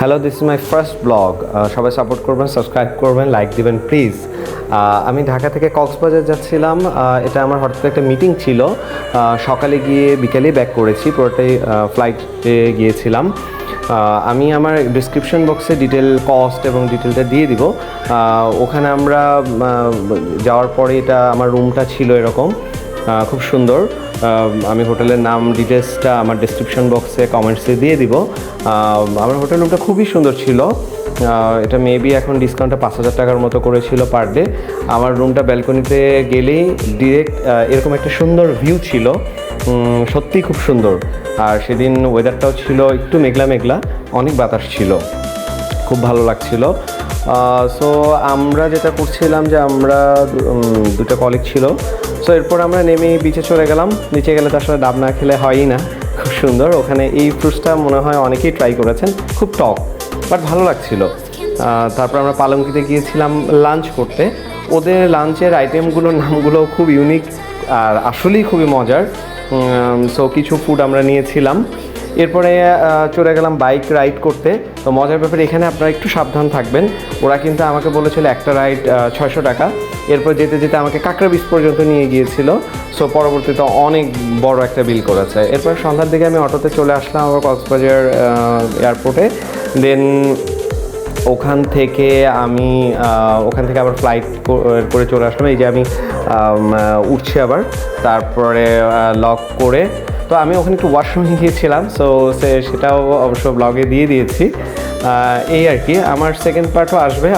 Hello, this is my first blog. সবাই support করবেন, subscribe করবেন, লাইক দিবেন প্লিজ। আমি ঢাকা থেকে কক্সবাজার যাচ্ছিলাম। এটা আমার হঠাৎ একটা মিটিং ছিল। সকালে গিয়ে বিকেলেই ব্যাক করেছি, পুরোটাই ফ্লাইটে গিয়েছিলাম। আমি আমার ডিসক্রিপশন বক্সে ডিটেল কস্ট এবং ডিটেলটা দিয়ে দিব। ওখানে আমরা যাওয়ার পরে এটা আমার রুমটা ছিল এরকম, খুব সুন্দর। আমি হোটেলের নাম ডিটেলসটা আমার ডেসক্রিপশন বক্সে কমেন্টসে দিয়ে দিব। আমার হোটেল রুমটা খুবই সুন্দর ছিল। এটা মেবি এখন ডিসকাউন্টটা 5,000 টাকার মতো করেছিল পার ডে। আমার রুমটা ব্যালকনিতে গেলেই ডিরেক্ট এরকম একটা সুন্দর ভিউ ছিল, সত্যিই খুব সুন্দর। আর সেদিন ওয়েদারটাও ছিল একটু মেঘলা মেঘলা, অনেক বাতাস ছিল, খুব ভালো লাগছিল। সো আমরা যেটা করছিলাম যে আমরা দুটো কলিগ ছিল। সো এরপর আমরা নেমে বিচে চলে গেলাম। নিচে গেলে তো আসলে ডাব না খেলে হয়ই না, খুব সুন্দর। ওখানে এই ফ্রুটসটা মনে হয় অনেকেই ট্রাই করেছেন, খুব টক বাট ভালো লাগছিল। তারপর আমরা পালঙ্কিতে গিয়েছিলাম লাঞ্চ করতে। ওদের লাঞ্চের আইটেমগুলোর নামগুলো খুব ইউনিক আর আসলেই খুবই মজার। সো কিছু ফুড আমরা নিয়েছিলাম। এরপরে চলে গেলাম বাইক রাইড করতে। তো মজার ব্যাপারে এখানে আপনারা একটু সাবধান থাকবেন। ওরা কিন্তু আমাকে বলেছিল একটা রাইড 600 টাকা। এরপর যেতে যেতে আমাকে কাঁকড়া বিচ পর্যন্ত নিয়ে গিয়েছিল। সো পরবর্তীতে অনেক বড় একটা বিল করেছে। এরপর সন্ধ্যার দিকে আমি অটোতে চলে আসলাম আবার কক্সবাজার এয়ারপোর্টে। দেন ওখান থেকে আবার ফ্লাইট করে চলে আসলাম। এই যে আমি উঠছি আবার, তারপরে লক করে। তো আমি ওখানে একটু ওয়াশরুমে গিয়েছিলাম, সো সেটাও অবশ্য ব্লগে দিয়ে দিয়েছি। এই আর কি। আমার সেকেন্ড পার্টও আসবে।